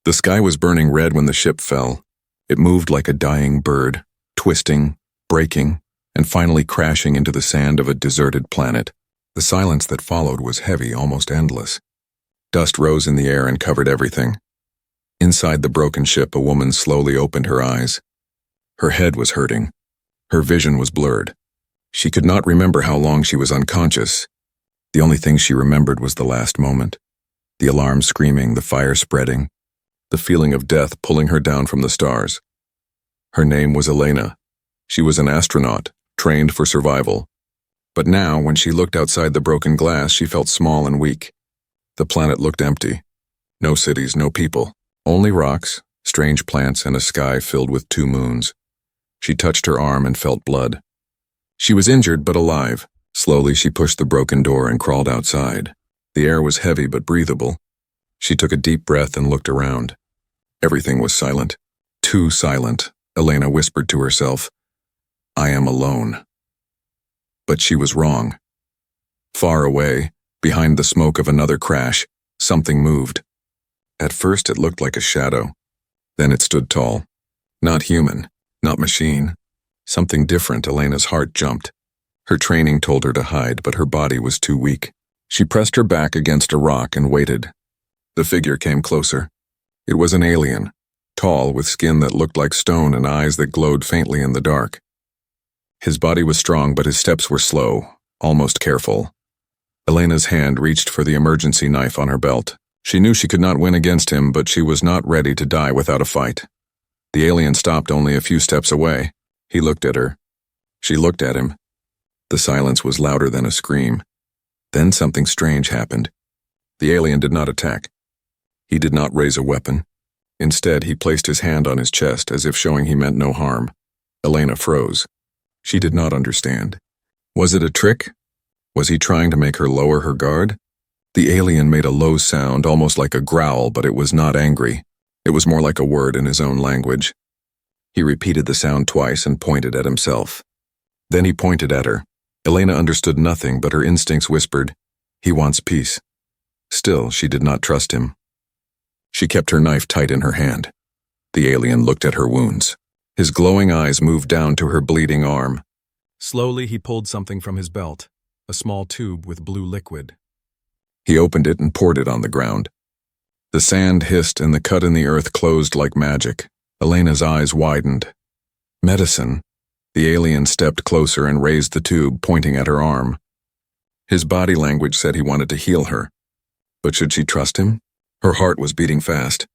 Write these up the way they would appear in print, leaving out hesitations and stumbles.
The sky was burning red when the ship fell. It moved like a dying bird, twisting, breaking, and finally crashing into the sand of a deserted planet. The silence that followed was heavy, almost endless. Dust rose in the air and covered everything. Inside the broken ship, a woman slowly opened her eyes. Her head was hurting. Her vision was blurred. She could not remember how long she was unconscious. The only thing she remembered was the last moment. The alarm screaming, the fire spreading, the feeling of death pulling her down from the stars. Her name was Elena. She was an astronaut, trained for survival. But now, when she looked outside the broken glass, she felt small and weak. The planet looked empty. No cities, no people. Only rocks, strange plants, and a sky filled with 2 moons. She touched her arm and felt blood. She was injured but alive. Slowly, she pushed the broken door and crawled outside. The air was heavy but breathable. She took a deep breath and looked around. Everything was silent. Too silent, Elena whispered to herself. I am alone. But she was wrong. Far away, behind the smoke of another crash, something moved. At first it looked like a shadow. Then it stood tall. Not human, not machine. Something different. Elena's heart jumped. Her training told her to hide, but her body was too weak. She pressed her back against a rock and waited. The figure came closer. It was an alien, tall, with skin that looked like stone and eyes that glowed faintly in the dark. His body was strong, but his steps were slow, almost careful. Elena's hand reached for the emergency knife on her belt. She knew she could not win against him, but she was not ready to die without a fight. The alien stopped only a few steps away. He looked at her. She looked at him. The silence was louder than a scream. Then something strange happened. The alien did not attack. He did not raise a weapon. Instead, he placed his hand on his chest as if showing he meant no harm. Elena froze. She did not understand. Was it a trick? Was he trying to make her lower her guard? The alien made a low sound, almost like a growl, but it was not angry. It was more like a word in his own language. He repeated the sound twice and pointed at himself. Then he pointed at her. Elena understood nothing, but her instincts whispered, he wants peace. Still, she did not trust him. She kept her knife tight in her hand. The alien looked at her wounds. His glowing eyes moved down to her bleeding arm. Slowly, he pulled something from his belt, a small tube with blue liquid. He opened it and poured it on the ground. The sand hissed and the cut in the earth closed like magic. Elena's eyes widened. Medicine. The alien stepped closer and raised the tube, pointing at her arm. His body language said he wanted to heal her. But should she trust him? Her heart was beating fast.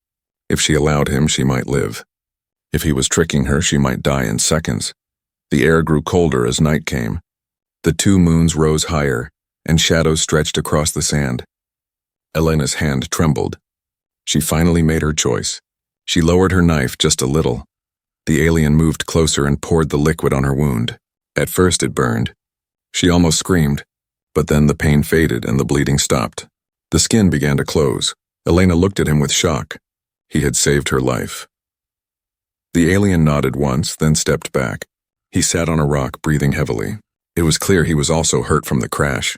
If she allowed him, she might live. If he was tricking her, she might die in seconds. The air grew colder as night came. The 2 moons rose higher, and shadows stretched across the sand. Elena's hand trembled. She finally made her choice. She lowered her knife just a little. The alien moved closer and poured the liquid on her wound. At first it burned. She almost screamed, but then the pain faded and the bleeding stopped. The skin began to close. Elena looked at him with shock. He had saved her life. The alien nodded once, then stepped back. He sat on a rock, breathing heavily. It was clear he was also hurt from the crash.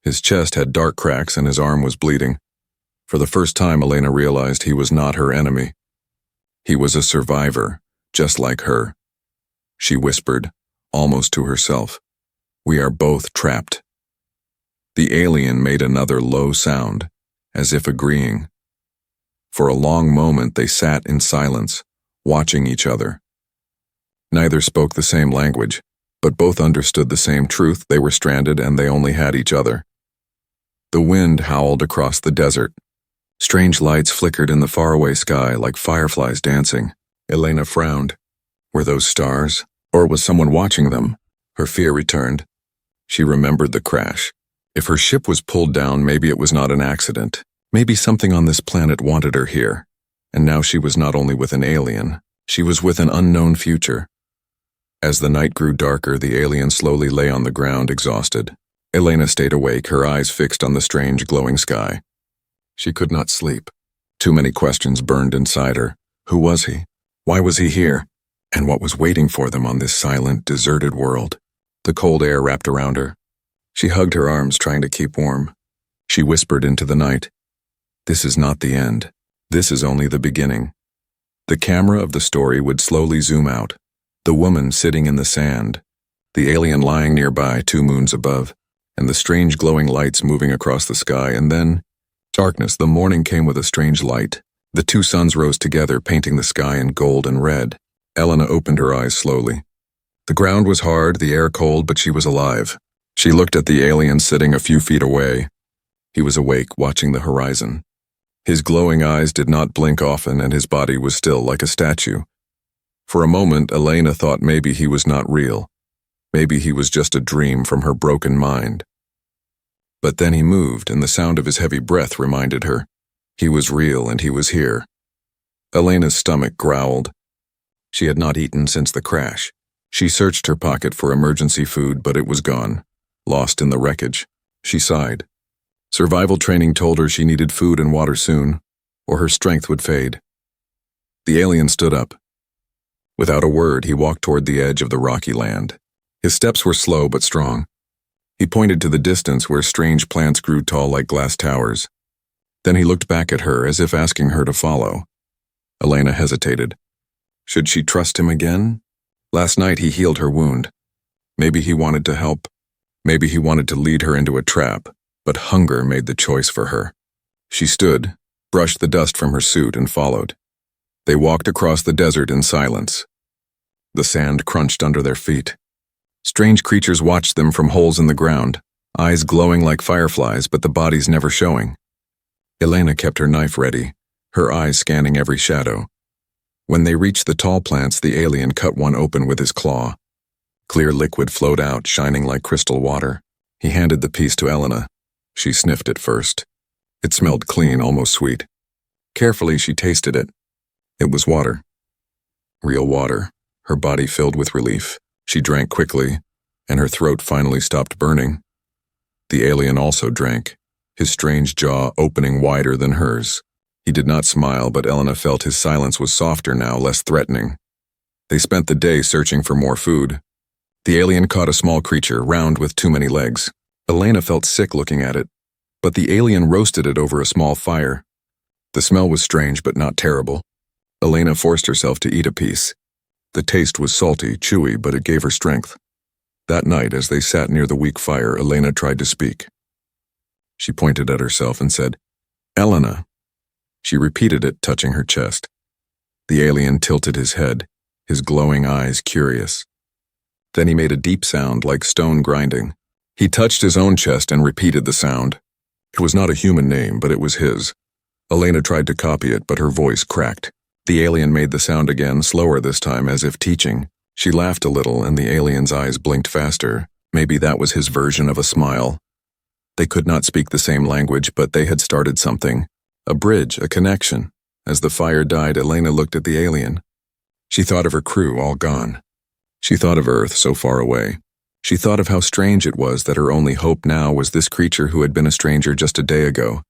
His chest had dark cracks and his arm was bleeding. For the first time, Elena realized he was not her enemy. He was a survivor, just like her. She whispered, almost to herself, "We are both trapped." The alien made another low sound, as if agreeing. For a long moment they sat in silence, watching each other. Neither spoke the same language, but both understood the same truth. They were stranded and they only had each other. The wind howled across the desert. Strange lights flickered in the faraway sky like fireflies dancing. Elena frowned. Were those stars? Or was someone watching them? Her fear returned. She remembered the crash. If her ship was pulled down, maybe it was not an accident. Maybe something on this planet wanted her here. And now she was not only with an alien, she was with an unknown future. As the night grew darker, the alien slowly lay on the ground, exhausted. Elena stayed awake, her eyes fixed on the strange glowing sky. She could not sleep. Too many questions burned inside her. Who was he? Why was he here? And what was waiting for them on this silent, deserted world? The cold air wrapped around her. She hugged her arms, trying to keep warm. She whispered into the night, "This is not the end. This is only the beginning. The camera of the story would slowly zoom out. The woman sitting in the sand, the alien lying nearby 2 moons above, and the strange glowing lights moving across the sky, and then darkness. The morning came with a strange light. The 2 suns rose together, painting the sky in gold and red. Elena opened her eyes slowly. The ground was hard, the air cold, but she was alive. She looked at the alien sitting a few feet away. He was awake, watching the horizon. His glowing eyes did not blink often, and his body was still like a statue. For a moment, Elena thought maybe he was not real. Maybe he was just a dream from her broken mind. But then he moved, and the sound of his heavy breath reminded her. He was real, and he was here. Elena's stomach growled. She had not eaten since the crash. She searched her pocket for emergency food, but it was gone, lost in the wreckage. She sighed. Survival training told her she needed food and water soon, or her strength would fade. The alien stood up. Without a word, he walked toward the edge of the rocky land. His steps were slow but strong. He pointed to the distance where strange plants grew tall like glass towers. Then he looked back at her as if asking her to follow. Elena hesitated. Should she trust him again? Last night he healed her wound. Maybe he wanted to help. Maybe he wanted to lead her into a trap, but hunger made the choice for her. She stood, brushed the dust from her suit, and followed. They walked across the desert in silence. The sand crunched under their feet. Strange creatures watched them from holes in the ground, eyes glowing like fireflies, but the bodies never showing. Elena kept her knife ready, her eyes scanning every shadow. When they reached the tall plants, the alien cut one open with his claw. Clear liquid flowed out, shining like crystal water. He handed the piece to Elena. She sniffed it first. It smelled clean, almost sweet. Carefully, she tasted it. It was water. Real water. Her body filled with relief. She drank quickly, and her throat finally stopped burning. The alien also drank, his strange jaw opening wider than hers. He did not smile, but Elena felt his silence was softer now, less threatening. They spent the day searching for more food. The alien caught a small creature, round with too many legs. Elena felt sick looking at it, but the alien roasted it over a small fire. The smell was strange, but not terrible. Elena forced herself to eat a piece. The taste was salty, chewy, but it gave her strength. That night, as they sat near the weak fire, Elena tried to speak. She pointed at herself and said, "Elena." She repeated it, touching her chest. The alien tilted his head, his glowing eyes curious. Then he made a deep sound like stone grinding. He touched his own chest and repeated the sound. It was not a human name, but it was his. Elena tried to copy it, but her voice cracked. The alien made the sound again, slower this time, as if teaching. She laughed a little, and the alien's eyes blinked faster. Maybe that was his version of a smile. They could not speak the same language, but they had started something. A bridge, a connection. As the fire died, Elena looked at the alien. She thought of her crew, all gone. She thought of Earth, so far away. She thought of how strange it was that her only hope now was this creature who had been a stranger just a day ago.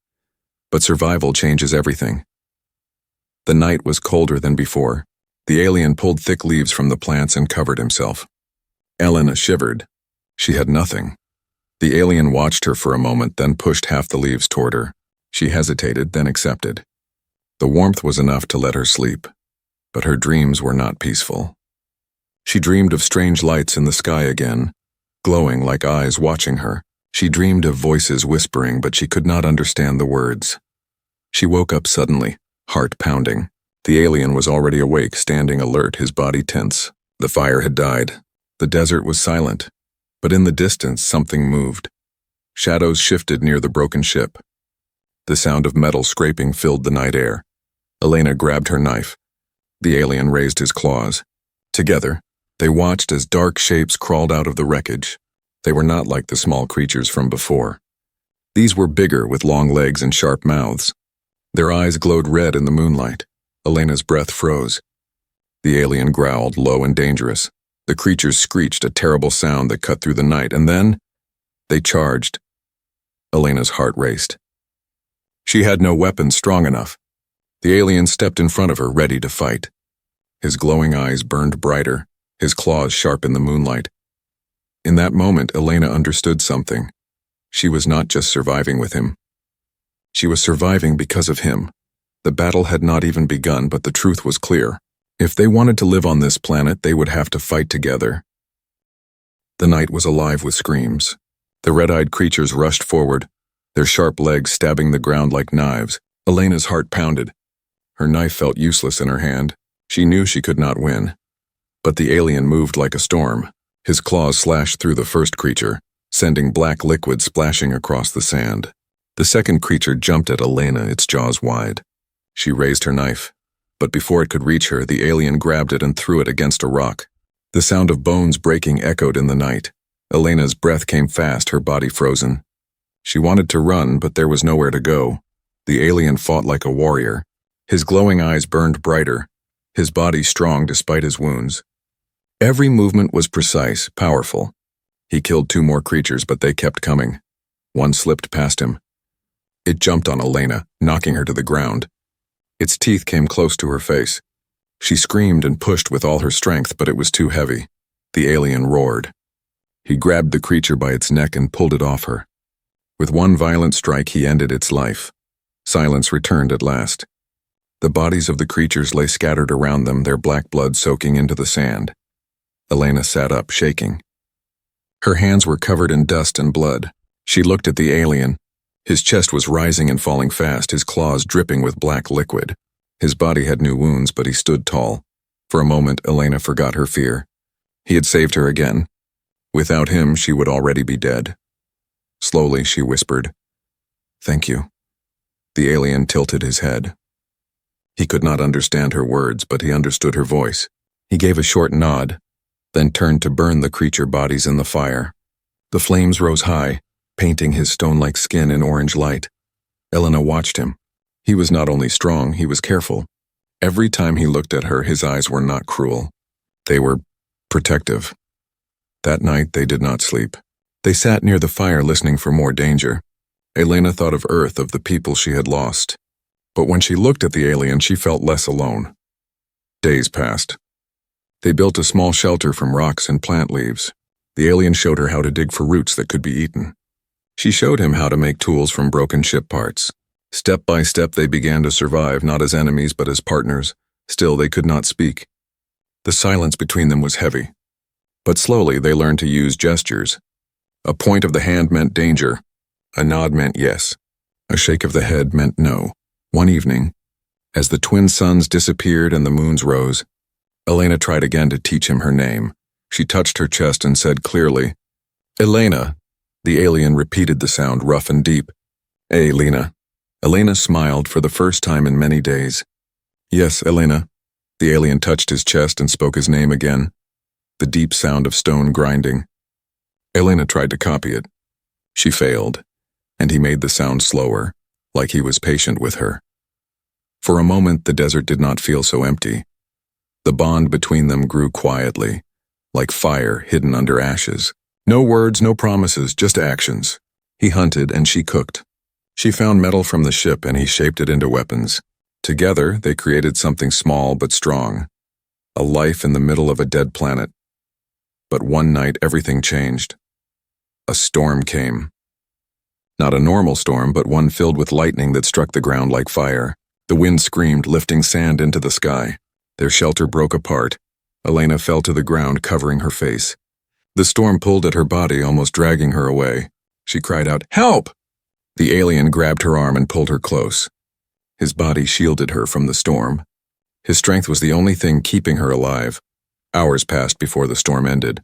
But survival changes everything. The night was colder than before. The alien pulled thick leaves from the plants and covered himself. Elena shivered. She had nothing. The alien watched her for a moment, then pushed half the leaves toward her. She hesitated, then accepted. The warmth was enough to let her sleep, but her dreams were not peaceful. She dreamed of strange lights in the sky again, glowing like eyes watching her. She dreamed of voices whispering, but she could not understand the words. She woke up suddenly, heart pounding. The alien was already awake, standing alert, his body tense. The fire had died. The desert was silent, but in the distance something moved. Shadows shifted near the broken ship. The sound of metal scraping filled the night air. Elena grabbed her knife. The alien raised his claws. Together, they watched as dark shapes crawled out of the wreckage. They were not like the small creatures from before. These were bigger, with long legs and sharp mouths. Their eyes glowed red in the moonlight. Elena's breath froze. The alien growled, low and dangerous. The creatures screeched, a terrible sound that cut through the night, and then they charged. Elena's heart raced. She had no weapon strong enough. The alien stepped in front of her, ready to fight. His glowing eyes burned brighter, his claws sharp in the moonlight. In that moment, Elena understood something. She was not just surviving with him. She was surviving because of him. The battle had not even begun, but the truth was clear. If they wanted to live on this planet, they would have to fight together. The night was alive with screams. The red-eyed creatures rushed forward, their sharp legs stabbing the ground like knives. Elena's heart pounded. Her knife felt useless in her hand. She knew she could not win. But the alien moved like a storm. His claws slashed through the first creature, sending black liquid splashing across the sand. The second creature jumped at Elena, its jaws wide. She raised her knife, but before it could reach her, the alien grabbed it and threw it against a rock. The sound of bones breaking echoed in the night. Elena's breath came fast, her body frozen. She wanted to run, but there was nowhere to go. The alien fought like a warrior. His glowing eyes burned brighter, his body strong despite his wounds. Every movement was precise, powerful. He killed 2 more creatures, but they kept coming. One slipped past him. It jumped on Elena, knocking her to the ground. Its teeth came close to her face. She screamed and pushed with all her strength, but it was too heavy. The alien roared. He grabbed the creature by its neck and pulled it off her. With one violent strike, he ended its life. Silence returned at last. The bodies of the creatures lay scattered around them, their black blood soaking into the sand. Elena sat up, shaking. Her hands were covered in dust and blood. She looked at the alien. His chest was rising and falling fast, his claws dripping with black liquid. His body had new wounds, but he stood tall. For a moment, Elena forgot her fear. He had saved her again. Without him, she would already be dead. Slowly, she whispered, "Thank you." The alien tilted his head. He could not understand her words, but he understood her voice. He gave a short nod, then turned to burn the creature bodies in the fire. The flames rose high, painting his stone-like skin in orange light. Elena watched him. He was not only strong, he was careful. Every time he looked at her, his eyes were not cruel. They were protective. That night, they did not sleep. They sat near the fire listening for more danger. Elena thought of Earth, of the people she had lost. But when she looked at the alien, she felt less alone. Days passed. They built a small shelter from rocks and plant leaves. The alien showed her how to dig for roots that could be eaten. She showed him how to make tools from broken ship parts. Step by step, they began to survive, not as enemies but as partners. Still, they could not speak. The silence between them was heavy. But slowly, they learned to use gestures. A point of the hand meant danger. A nod meant yes. A shake of the head meant no. One evening, as the twin suns disappeared and the moons rose, Elena tried again to teach him her name. She touched her chest and said clearly, "Elena." The alien repeated the sound, rough and deep. "Elena." Elena smiled for the first time in many days. "Yes, Elena." The alien touched his chest and spoke his name again, the deep sound of stone grinding. Elena tried to copy it. She failed, and he made the sound slower, like he was patient with her. For a moment, the desert did not feel so empty. The bond between them grew quietly, like fire hidden under ashes. No words, no promises, just actions. He hunted and she cooked. She found metal from the ship and he shaped it into weapons. Together, they created something small but strong, a life in the middle of a dead planet. But one night, everything changed. A storm came. Not a normal storm, but one filled with lightning that struck the ground like fire. The wind screamed, lifting sand into the sky. Their shelter broke apart. Elena fell to the ground, covering her face. The storm pulled at her body, almost dragging her away. She cried out, "Help!" The alien grabbed her arm and pulled her close. His body shielded her from the storm. His strength was the only thing keeping her alive. Hours passed before the storm ended.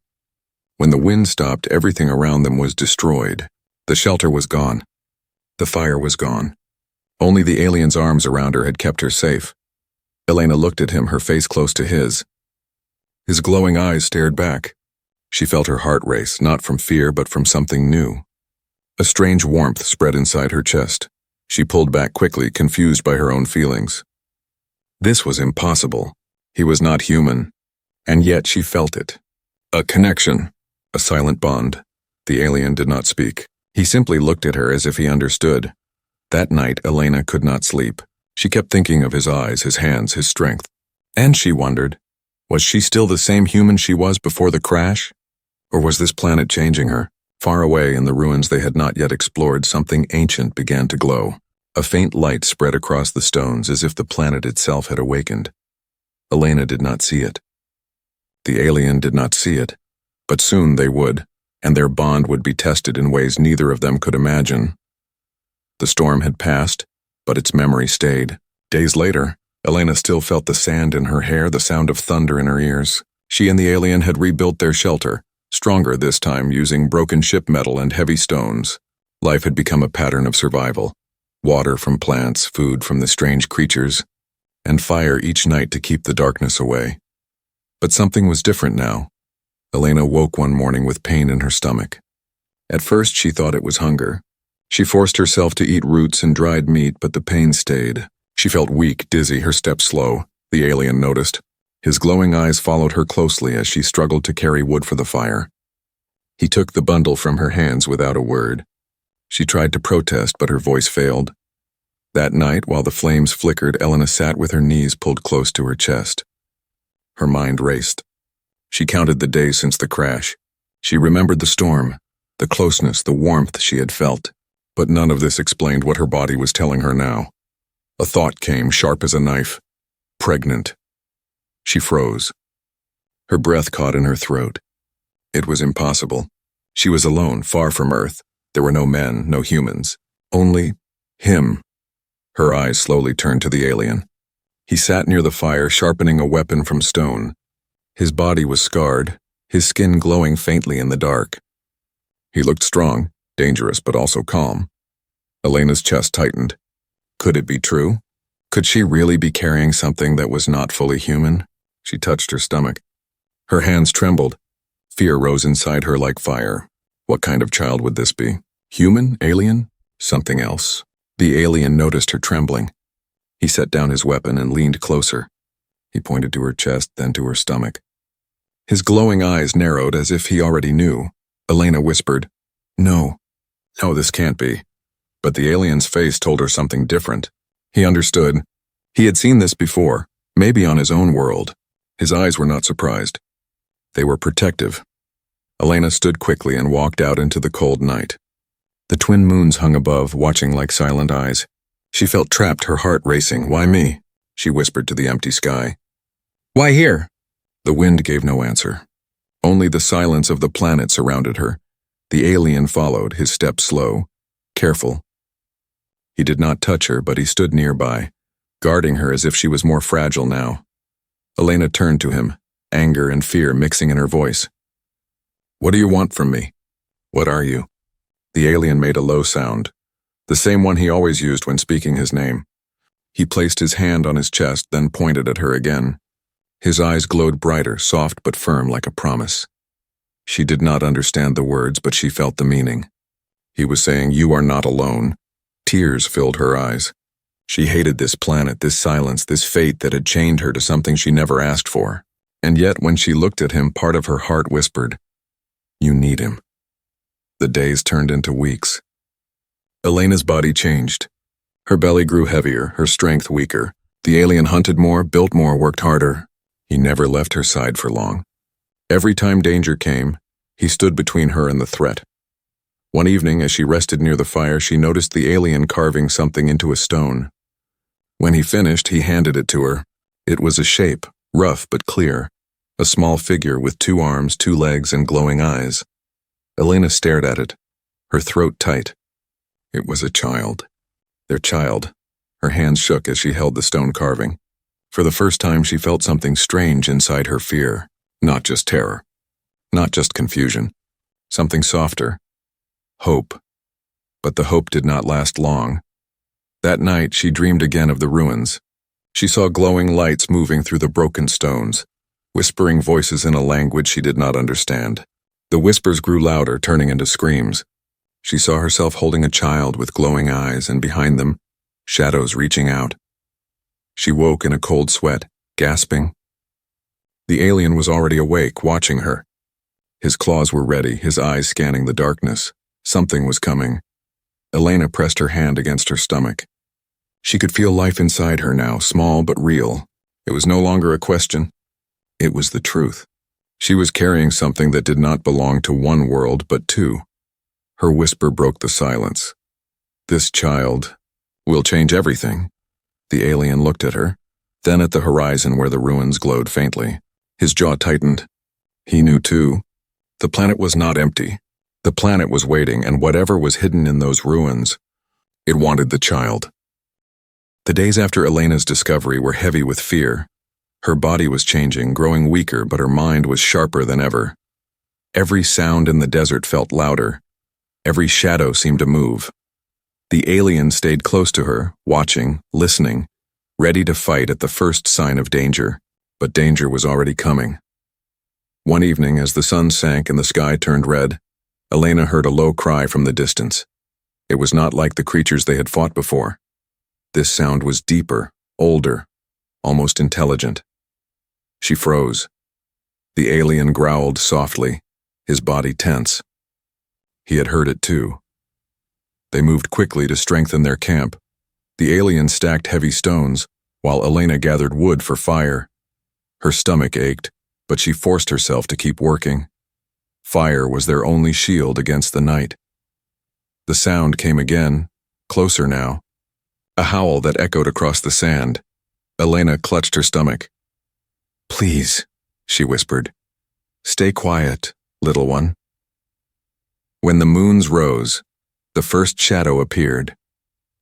When the wind stopped, everything around them was destroyed. The shelter was gone. The fire was gone. Only the alien's arms around her had kept her safe. Elena looked at him, her face close to his. His glowing eyes stared back. She felt her heart race, not from fear, but from something new. A strange warmth spread inside her chest. She pulled back quickly, confused by her own feelings. This was impossible. He was not human. And yet she felt it. A connection. A silent bond. The alien did not speak. He simply looked at her as if he understood. That night, Elena could not sleep. She kept thinking of his eyes, his hands, his strength. And she wondered, was she still the same human she was before the crash? Or was this planet changing her? Far away in the ruins they had not yet explored, something ancient began to glow. A faint light spread across the stones as if the planet itself had awakened. Elena did not see it. The alien did not see it, but soon they would, and their bond would be tested in ways neither of them could imagine. The storm had passed, but its memory stayed. Days later, Elena still felt the sand in her hair, the sound of thunder in her ears. She and the alien had rebuilt their shelter, stronger this time using broken ship metal and heavy stones. Life had become a pattern of survival. Water from plants, food from the strange creatures, and fire each night to keep the darkness away. But something was different now. Elena woke one morning with pain in her stomach. At first she thought it was hunger. She forced herself to eat roots and dried meat, but the pain stayed. She felt weak, dizzy, her steps slow. The alien noticed. His glowing eyes followed her closely as she struggled to carry wood for the fire. He took the bundle from her hands without a word. She tried to protest, but her voice failed. That night, while the flames flickered, Elena sat with her knees pulled close to her chest. Her mind raced. She counted the days since the crash. She remembered the storm, the closeness, the warmth she had felt. But none of this explained what her body was telling her now. A thought came, sharp as a knife. Pregnant. She froze. Her breath caught in her throat. It was impossible. She was alone, far from Earth. There were no men, no humans. Only him. Her eyes slowly turned to the alien. He sat near the fire, sharpening a weapon from stone. His body was scarred, his skin glowing faintly in the dark. He looked strong, dangerous, but also calm. Elena's chest tightened. Could it be true? Could she really be carrying something that was not fully human? She touched her stomach. Her hands trembled. Fear rose inside her like fire. What kind of child would this be? Human? Alien? Something else? The alien noticed her trembling. He set down his weapon and leaned closer. He pointed to her chest, then to her stomach. His glowing eyes narrowed as if he already knew. Elena whispered, "No. No, this can't be." But the alien's face told her something different. He understood. He had seen this before, maybe on his own world. His eyes were not surprised. They were protective. Elena stood quickly and walked out into the cold night. The twin moons hung above, watching like silent eyes. She felt trapped, her heart racing. "Why me?" she whispered to the empty sky. "Why here?" The wind gave no answer. Only the silence of the planet surrounded her. The alien followed, his steps slow, careful. He did not touch her, but he stood nearby, guarding her as if she was more fragile now. Elena turned to him, anger and fear mixing in her voice. "What do you want from me? What are you?" The alien made a low sound, the same one he always used when speaking his name. He placed his hand on his chest, then pointed at her again. His eyes glowed brighter, soft but firm like a promise. She did not understand the words, but she felt the meaning. He was saying, "You are not alone." Tears filled her eyes. She hated this planet, this silence, this fate that had chained her to something she never asked for. And yet, when she looked at him, part of her heart whispered, "You need him." The days turned into weeks. Elena's body changed. Her belly grew heavier, her strength weaker. The alien hunted more, built more, worked harder. He never left her side for long. Every time danger came, he stood between her and the threat. One evening, as she rested near the fire, she noticed the alien carving something into a stone. When he finished, he handed it to her. It was a shape, rough but clear, a small figure with 2 arms, 2 legs, and glowing eyes. Elena stared at it, her throat tight. It was a child. Their child. Her hands shook as she held the stone carving. For the first time, she felt something strange inside her fear. Not just terror. Not just confusion. Something softer. Hope. But the hope did not last long. That night, she dreamed again of the ruins. She saw glowing lights moving through the broken stones, whispering voices in a language she did not understand. The whispers grew louder, turning into screams. She saw herself holding a child with glowing eyes, and behind them, shadows reaching out. She woke in a cold sweat, gasping. The alien was already awake, watching her. His claws were ready, his eyes scanning the darkness. Something was coming. Elena pressed her hand against her stomach. She could feel life inside her now, small but real. It was no longer a question. It was the truth. She was carrying something that did not belong to one world, but 2. Her whisper broke the silence. This child, We'll change everything. The alien looked at her, then at the horizon where the ruins glowed faintly. His jaw tightened. He knew too. The planet was not empty. The planet was waiting, and whatever was hidden in those ruins, it wanted the child. The days after Elena's discovery were heavy with fear. Her body was changing, growing weaker, but her mind was sharper than ever. Every sound in the desert felt louder. Every shadow seemed to move. The alien stayed close to her, watching, listening, ready to fight at the first sign of danger. But danger was already coming. One evening, as the sun sank and the sky turned red, Elena heard a low cry from the distance. It was not like the creatures they had fought before. This sound was deeper, older, almost intelligent. She froze. The alien growled softly, his body tense. He had heard it too. They moved quickly to strengthen their camp. The alien stacked heavy stones, while Elena gathered wood for fire. Her stomach ached, but she forced herself to keep working. Fire was their only shield against the night. The sound came again, closer now. A howl that echoed across the sand. Elena clutched her stomach. "Please," she whispered. "Stay quiet, little one." When the moons rose, the first shadow appeared.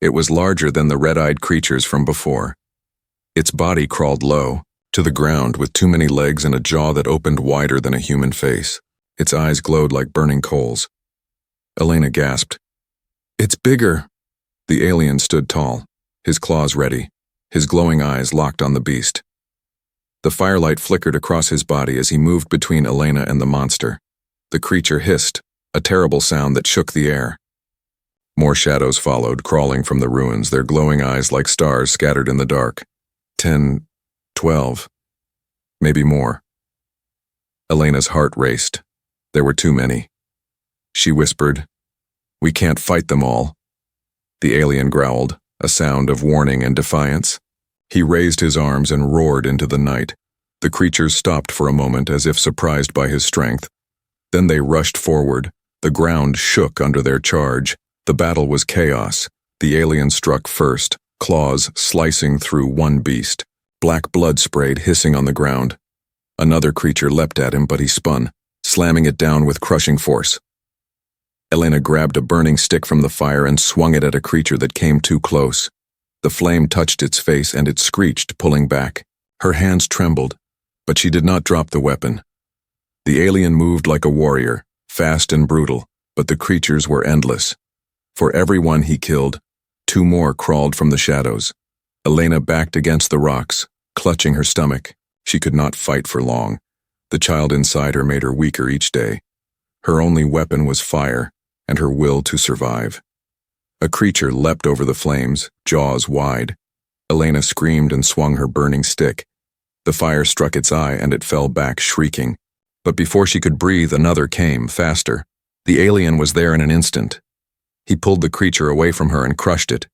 It was larger than the red-eyed creatures from before. Its body crawled low, to the ground with too many legs and a jaw that opened wider than a human face. Its eyes glowed like burning coals. Elena gasped. "It's bigger." The alien stood tall, his claws ready, his glowing eyes locked on the beast. The firelight flickered across his body as he moved between Elena and the monster. The creature hissed, a terrible sound that shook the air. More shadows followed, crawling from the ruins, their glowing eyes like stars scattered in the dark. 10, 12, maybe more. Elena's heart raced. There were too many. She whispered, "We can't fight them all." The alien growled, a sound of warning and defiance. He raised his arms and roared into the night. The creatures stopped for a moment as if surprised by his strength. Then they rushed forward. The ground shook under their charge. The battle was chaos. The alien struck first, claws slicing through one beast. Black blood sprayed, hissing on the ground. Another creature leapt at him, but he spun, slamming it down with crushing force. Elena grabbed a burning stick from the fire and swung it at a creature that came too close. The flame touched its face and it screeched, pulling back. Her hands trembled, but she did not drop the weapon. The alien moved like a warrior, fast and brutal, but the creatures were endless. For every one he killed, two more crawled from the shadows. Elena backed against the rocks, clutching her stomach. She could not fight for long. The child inside her made her weaker each day. Her only weapon was fire, and her will to survive. A creature leapt over the flames, jaws wide. Elena screamed and swung her burning stick. The fire struck its eye and it fell back shrieking. But before she could breathe, another came, faster. The alien was there in an instant. He pulled the creature away from her and crushed it.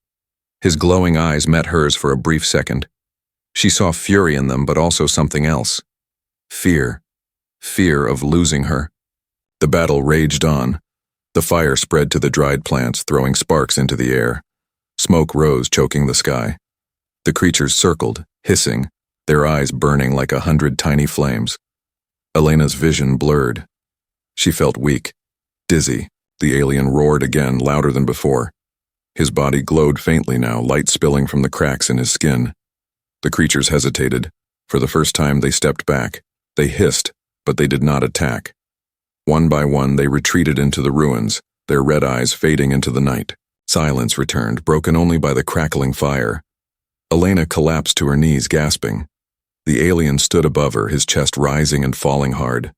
His glowing eyes met hers for a brief second. She saw fury in them, but also something else. Fear. Fear of losing her. The battle raged on. The fire spread to the dried plants, throwing sparks into the air. Smoke rose, choking the sky. The creatures circled, hissing, their eyes burning like 100 tiny flames. Elena's vision blurred. She felt weak, dizzy. The alien roared again, louder than before. His body glowed faintly now, light spilling from the cracks in his skin. The creatures hesitated. For the first time, they stepped back. They hissed, but they did not attack. One by one, they retreated into the ruins, their red eyes fading into the night. Silence returned, broken only by the crackling fire. Elena collapsed to her knees, gasping. The alien stood above her, his chest rising and falling hard.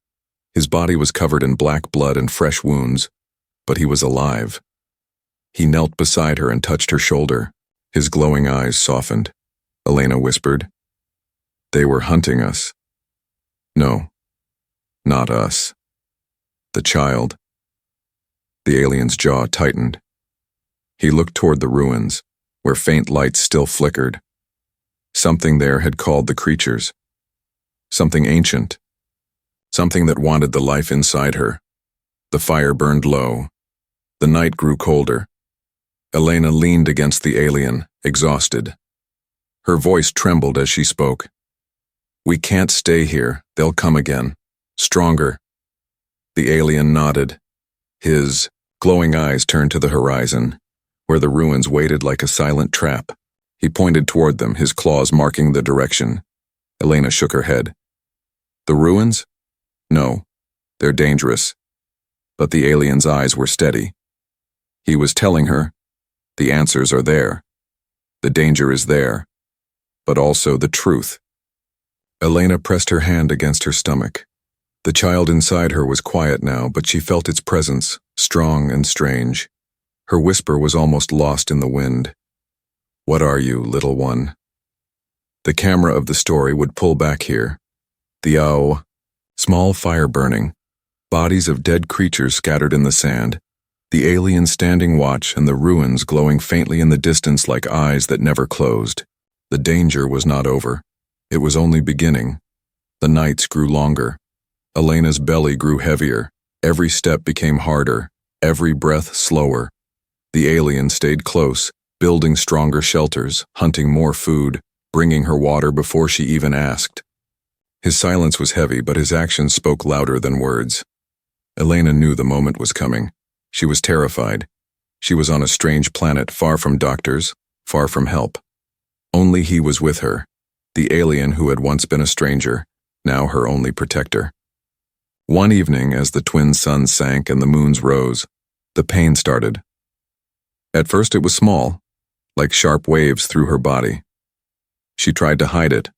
His body was covered in black blood and fresh wounds, but he was alive. He knelt beside her and touched her shoulder. His glowing eyes softened. Elena whispered, "They were hunting us." "No, not us. The child." The alien's jaw tightened. He looked toward the ruins, where faint lights still flickered. Something there had called the creatures. Something ancient. Something that wanted the life inside her. The fire burned low. The night grew colder. Elena leaned against the alien, exhausted. Her voice trembled as she spoke. "We can't stay here. They'll come again. Stronger." The alien nodded. His glowing eyes turned to the horizon, where the ruins waited like a silent trap. He pointed toward them, his claws marking the direction. Elena shook her head. "The ruins? No, they're dangerous." But the alien's eyes were steady. He was telling her, the answers are there. The danger is there, but also the truth. Elena pressed her hand against her stomach. The child inside her was quiet now, but she felt its presence, strong and strange. Her whisper was almost lost in the wind. "What are you, little one?" The camera of the story would pull back here. The small fire burning, bodies of dead creatures scattered in the sand, the alien standing watch and the ruins glowing faintly in the distance like eyes that never closed. The danger was not over. It was only beginning. The nights grew longer. Elena's belly grew heavier. Every step became harder, every breath slower. The alien stayed close, building stronger shelters, hunting more food, bringing her water before she even asked. His silence was heavy, but his actions spoke louder than words. Elena knew the moment was coming. She was terrified. She was on a strange planet, far from doctors, far from help. Only he was with her, the alien who had once been a stranger, now her only protector. One evening, as the twin suns sank and the moons rose, the pain started. At first it was small, like sharp waves through her body. She tried to hide it,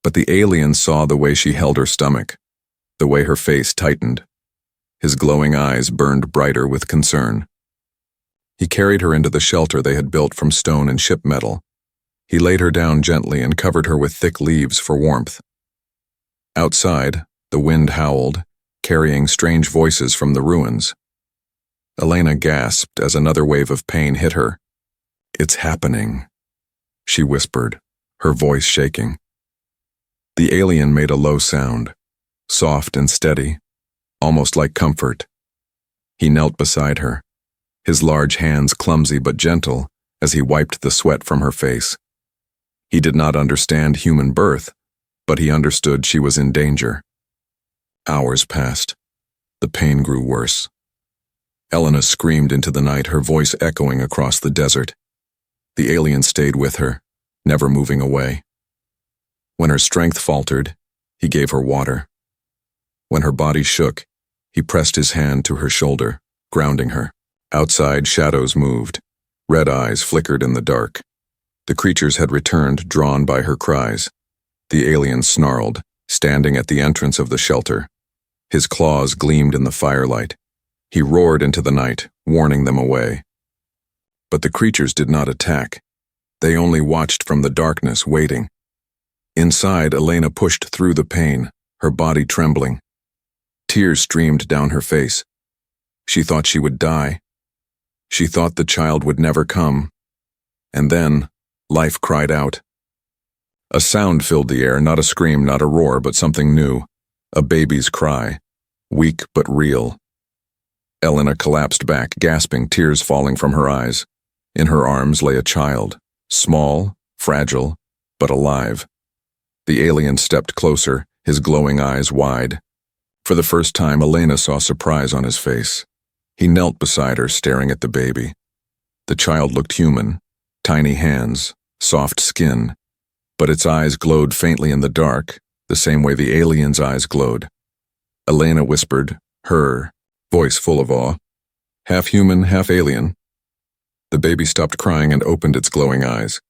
but the alien saw the way she held her stomach, the way her face tightened. His glowing eyes burned brighter with concern. He carried her into the shelter they had built from stone and ship metal. He laid her down gently and covered her with thick leaves for warmth. Outside, the wind howled, carrying strange voices from the ruins. Elena gasped as another wave of pain hit her. "It's happening," she whispered, her voice shaking. The alien made a low sound, soft and steady, almost like comfort. He knelt beside her, his large hands clumsy but gentle as he wiped the sweat from her face. He did not understand human birth, but he understood she was in danger. Hours passed. The pain grew worse. Elena screamed into the night, her voice echoing across the desert. The alien stayed with her, never moving away. When her strength faltered, he gave her water. When her body shook, he pressed his hand to her shoulder, grounding her. Outside, shadows moved. Red eyes flickered in the dark. The creatures had returned, drawn by her cries. The alien snarled, standing at the entrance of the shelter. His claws gleamed in the firelight. He roared into the night, warning them away. But the creatures did not attack. They only watched from the darkness, waiting. Inside, Elena pushed through the pain, her body trembling. Tears streamed down her face. She thought she would die. She thought the child would never come. And then, life cried out. A sound filled the air, not a scream, not a roar, but something new. A baby's cry, weak but real. Elena collapsed back, gasping, tears falling from her eyes. In her arms lay a child, small, fragile, but alive. The alien stepped closer, his glowing eyes wide. For the first time, Elena saw surprise on his face. He knelt beside her, staring at the baby. The child looked human, tiny hands, soft skin, but its eyes glowed faintly in the dark, the same way the alien's eyes glowed. Elena whispered, her voice full of awe, "Half human, half alien." The baby stopped crying and opened its glowing eyes.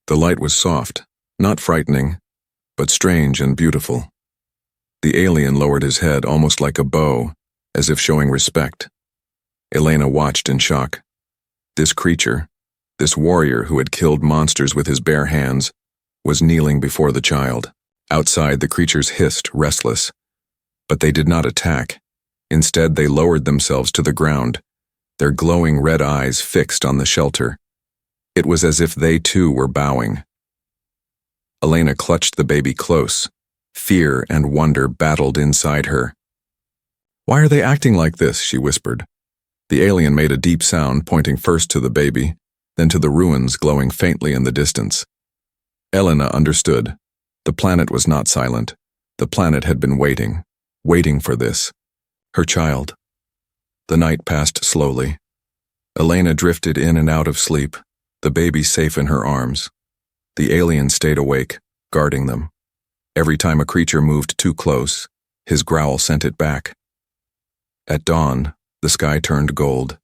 The light was soft, not frightening, but strange and beautiful. The alien lowered his head almost like a bow, as if showing respect. Elena watched in shock. This creature, this warrior who had killed monsters with his bare hands, was kneeling before the child. Outside, the creatures hissed, restless. But they did not attack. Instead, they lowered themselves to the ground, their glowing red eyes fixed on the shelter. It was as if they too were bowing. Elena clutched the baby close. Fear and wonder battled inside her. "Why are they acting like this?" she whispered. The alien made a deep sound, pointing first to the baby, then to the ruins glowing faintly in the distance. Elena understood. The planet was not silent. The planet had been waiting for this. Her child. The night passed slowly. Elena drifted in and out of sleep, the baby safe in her arms. The alien stayed awake, guarding them. Every time a creature moved too close, his growl sent it back. At dawn, the sky turned gold.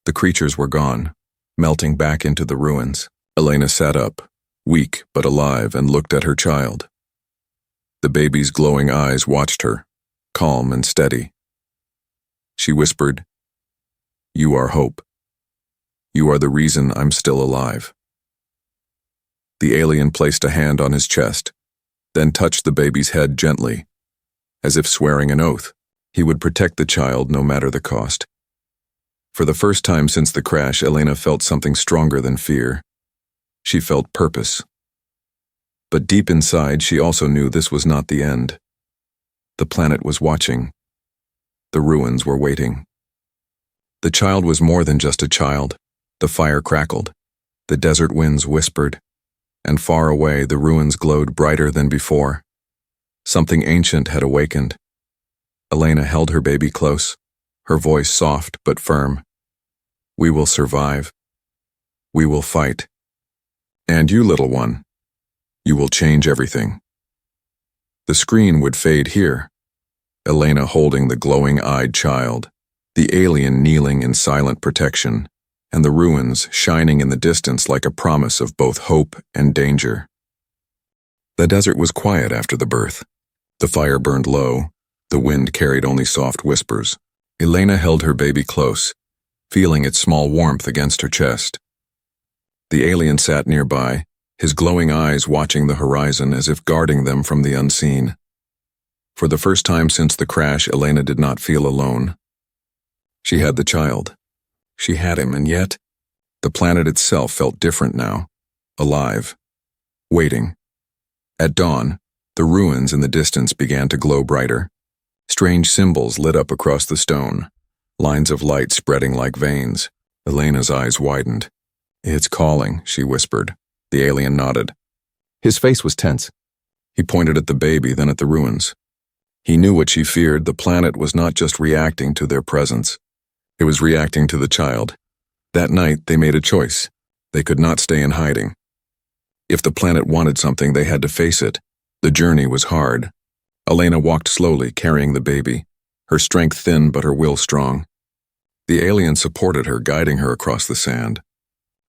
The creatures were gone, melting back into the ruins. Elena sat up, weak but alive, and looked at her child. The baby's glowing eyes watched her, calm and steady. She whispered, "You are hope. You are the reason I'm still alive." The alien placed a hand on his chest, then touched the baby's head gently, as if swearing an oath. He would protect the child no matter the cost. For the first time since the crash, Elena felt something stronger than fear. She felt purpose. But deep inside, she also knew this was not the end. The planet was watching. The ruins were waiting. The child was more than just a child. The fire crackled. The desert winds whispered. And far away, the ruins glowed brighter than before. Something ancient had awakened. Elena held her baby close, her voice soft but firm. "We will survive. We will fight. And you, little one, you will change everything." The screen would fade here. Elena holding the glowing-eyed child, the alien kneeling in silent protection, and the ruins shining in the distance like a promise of both hope and danger. The desert was quiet after the birth. The fire burned low. The wind carried only soft whispers. Elena held her baby close, feeling its small warmth against her chest. The alien sat nearby, his glowing eyes watching the horizon as if guarding them from the unseen. For the first time since the crash, Elena did not feel alone. She had the child. She had him, and yet, the planet itself felt different now, alive, waiting. At dawn, the ruins in the distance began to glow brighter. Strange symbols lit up across the stone, lines of light spreading like veins. Elena's eyes widened. "It's calling," she whispered. The alien nodded. His face was tense. He pointed at the baby, then at the ruins. He knew what she feared. The planet was not just reacting to their presence. It was reacting to the child. That night, they made a choice. They could not stay in hiding. If the planet wanted something, they had to face it. The journey was hard. Elena walked slowly, carrying the baby, her strength thin but her will strong. The alien supported her, guiding her across the sand.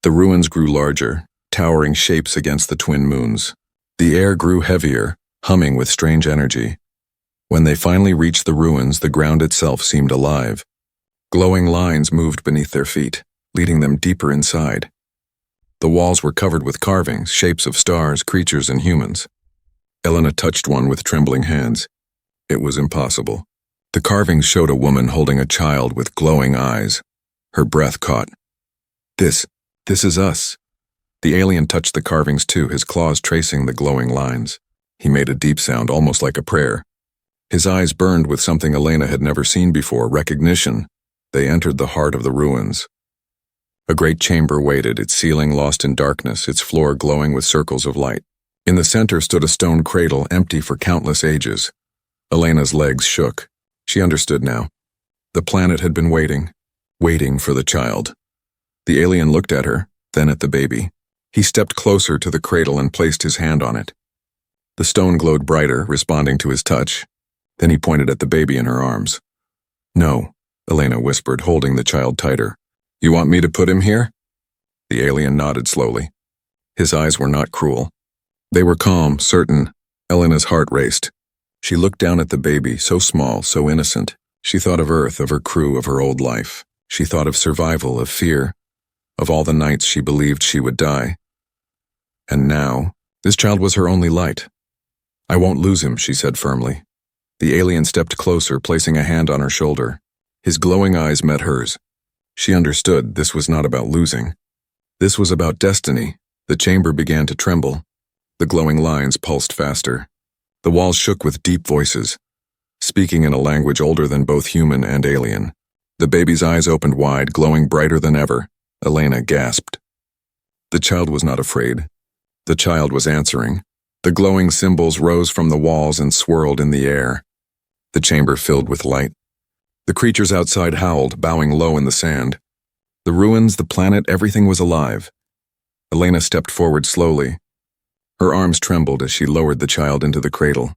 The ruins grew larger, towering shapes against the twin moons. The air grew heavier, humming with strange energy. When they finally reached the ruins, the ground itself seemed alive. Glowing lines moved beneath their feet, leading them deeper inside. The walls were covered with carvings, shapes of stars, creatures, and humans. Elena touched one with trembling hands. It was impossible. The carvings showed a woman holding a child with glowing eyes. Her breath caught. This is us." The alien touched the carvings too, his claws tracing the glowing lines. He made a deep sound, almost like a prayer. His eyes burned with something Elena had never seen before, recognition. They entered the heart of the ruins. A great chamber waited, its ceiling lost in darkness, its floor glowing with circles of light. In the center stood a stone cradle, empty for countless ages. Elena's legs shook. She understood now. The planet had been waiting for the child. The alien looked at her, then at the baby. He stepped closer to the cradle and placed his hand on it. The stone glowed brighter, responding to his touch. Then he pointed at the baby in her arms. "No," Elena whispered, holding the child tighter. "You want me to put him here?" The alien nodded slowly. His eyes were not cruel. They were calm, certain. Elena's heart raced. She looked down at the baby, so small, so innocent. She thought of Earth, of her crew, of her old life. She thought of survival, of fear, of all the nights she believed she would die. And now, this child was her only light. "I won't lose him," she said firmly. The alien stepped closer, placing a hand on her shoulder. His glowing eyes met hers. She understood this was not about losing. This was about destiny. The chamber began to tremble. The glowing lines pulsed faster. The walls shook with deep voices, speaking in a language older than both human and alien. The baby's eyes opened wide, glowing brighter than ever. Elena gasped. The child was not afraid. The child was answering. The glowing symbols rose from the walls and swirled in the air. The chamber filled with light. The creatures outside howled, bowing low in the sand. The ruins, the planet, everything was alive. Elena stepped forward slowly. Her arms trembled as she lowered the child into the cradle.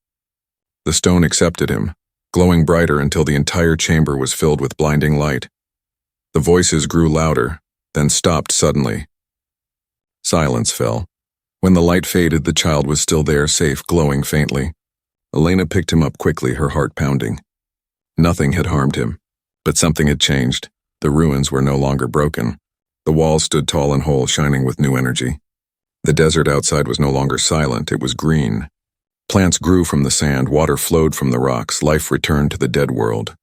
The stone accepted him, glowing brighter until the entire chamber was filled with blinding light. The voices grew louder, then stopped suddenly. Silence fell. When the light faded, the child was still there, safe, glowing faintly. Elena picked him up quickly, her heart pounding. Nothing had harmed him, but something had changed. The ruins were no longer broken. The walls stood tall and whole, shining with new energy. The desert outside was no longer silent, it was green. Plants grew from the sand, water flowed from the rocks, life returned to the dead world.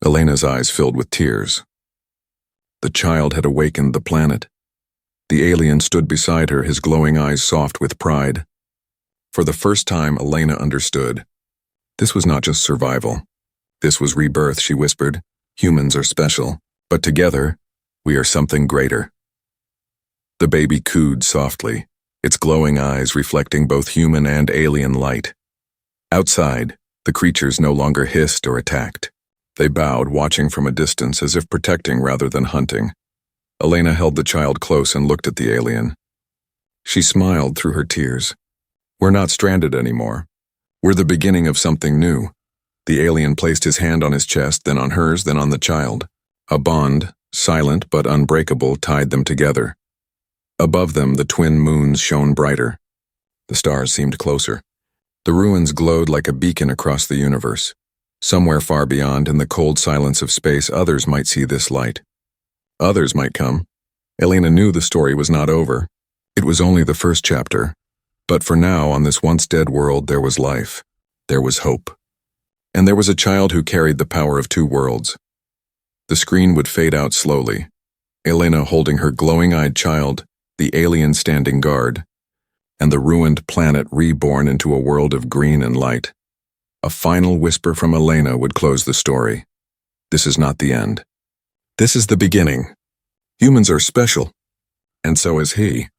Elena's eyes filled with tears. The child had awakened the planet. The alien stood beside her, his glowing eyes soft with pride. For the first time, Elena understood. This was not just survival. This was rebirth, she whispered. Humans are special, but together, we are something greater. The baby cooed softly, its glowing eyes reflecting both human and alien light. Outside, the creatures no longer hissed or attacked. They bowed, watching from a distance as if protecting rather than hunting. Elena held the child close and looked at the alien. She smiled through her tears. We're not stranded anymore. We're the beginning of something new. The alien placed his hand on his chest, then on hers, then on the child. A bond, silent but unbreakable, tied them together. Above them, the twin moons shone brighter. The stars seemed closer. The ruins glowed like a beacon across the universe. Somewhere far beyond, in the cold silence of space, others might see this light. Others might come. Elena knew the story was not over. It was only the first chapter. But for now, on this once dead world, there was life. There was hope. And there was a child who carried the power of two worlds. The screen would fade out slowly. Elena holding her glowing-eyed child, the alien standing guard, and the ruined planet reborn into a world of green and light. A final whisper from Elena would close the story. This is not the end. This is the beginning. Humans are special, and so is he.